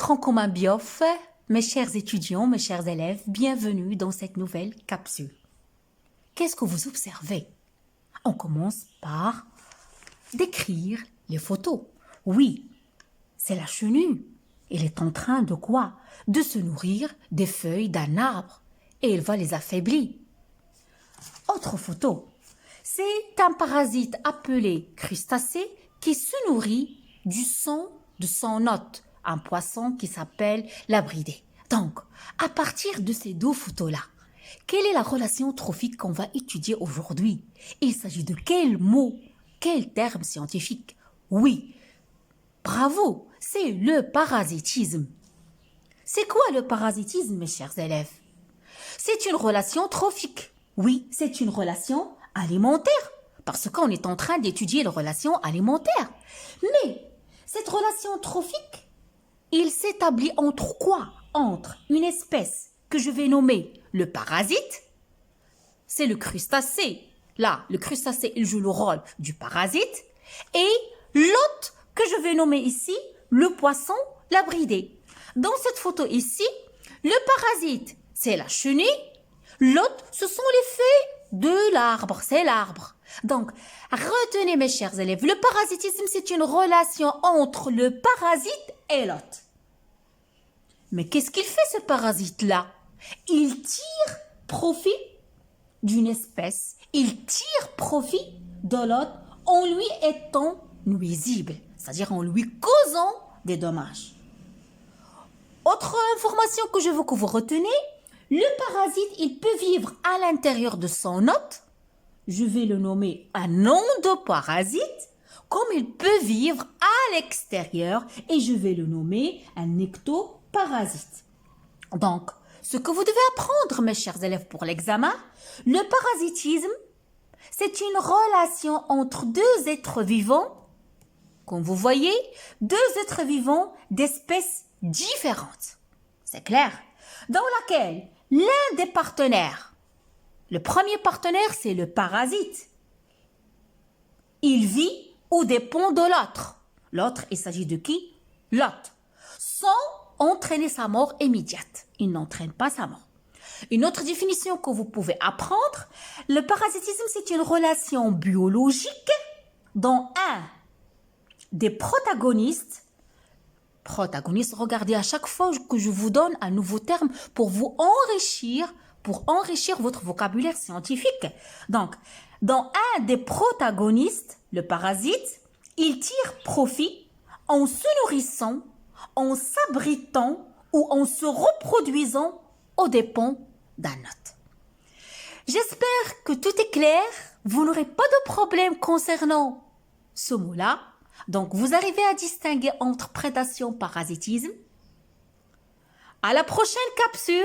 Franco-Main Biof, mes chers étudiants, mes chers élèves, bienvenue dans cette nouvelle capsule. Qu'est-ce que vous observez? On commence par décrire les photos. Oui, c'est la chenille. Elle est en train de quoi? De se nourrir des feuilles d'un arbre et elle va les affaiblir. Autre photo. C'est un parasite appelé crustacé qui se nourrit du sang de son hôte, un poisson qui s'appelle l'abridé. Donc, à partir de ces deux photos-là, quelle est la relation trophique qu'on va étudier aujourd'hui? Il s'agit de quel mot, quel terme scientifique? Oui, bravo, c'est le parasitisme. C'est quoi le parasitisme, mes chers élèves? C'est une relation trophique. Oui, c'est une relation alimentaire, parce qu'on est en train d'étudier les relations alimentaires. Mais cette relation trophique, il s'établit entre quoi? Entre une espèce que je vais nommer le parasite, c'est le crustacé. Là, le crustacé, il joue le rôle du parasite, et l'hôte que je vais nommer ici, le poisson, l'abridé. Dans cette photo ici, le parasite, c'est la chenille, l'hôte, ce sont les feuilles de l'arbre, c'est l'arbre. Donc, retenez mes chers élèves, le parasitisme, c'est une relation entre le parasite et l'hôte. Mais qu'est-ce qu'il fait ce parasite-là? Il tire profit d'une espèce, il tire profit de l'hôte en lui étant nuisible, c'est-à-dire en lui causant des dommages. Autre information que je veux que vous reteniez, le parasite, il peut vivre à l'intérieur de son hôte, je vais le nommer un endoparasite, comme il peut vivre à l'extérieur et je vais le nommer un ectoparasite. Donc, ce que vous devez apprendre, mes chers élèves, pour l'examen, le parasitisme, c'est une relation entre deux êtres vivants, comme vous voyez, deux êtres vivants d'espèces différentes. C'est clair? Dans laquelle l'un des partenaires, le premier partenaire, c'est le parasite. Il vit ou dépend de l'autre. L'autre, il s'agit de qui? L'hôte. Sans entraîner sa mort immédiate. Il n'entraîne pas sa mort. Une autre définition que vous pouvez apprendre, le parasitisme, c'est une relation biologique dont un des protagonistes, regardez à chaque fois que je vous donne un nouveau terme pour vous enrichir, votre vocabulaire scientifique. Donc, dans un des protagonistes, le parasite, il tire profit en se nourrissant, en s'abritant ou en se reproduisant aux dépens d'un hôte. J'espère que tout est clair. Vous n'aurez pas de problème concernant ce mot-là. Donc, vous arrivez à distinguer entre prédation et parasitisme. À la prochaine capsule,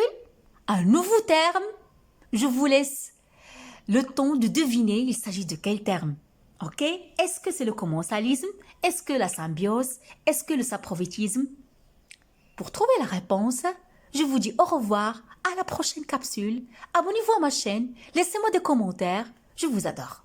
un nouveau terme. Je vous laisse le temps de deviner il s'agit de quel terme. Ok? Est-ce que c'est le commensalisme? Est-ce que la symbiose? Est-ce que le saprovétisme? Pour trouver la réponse, je vous dis au revoir à la prochaine capsule. Abonnez-vous à ma chaîne. Laissez-moi des commentaires. Je vous adore.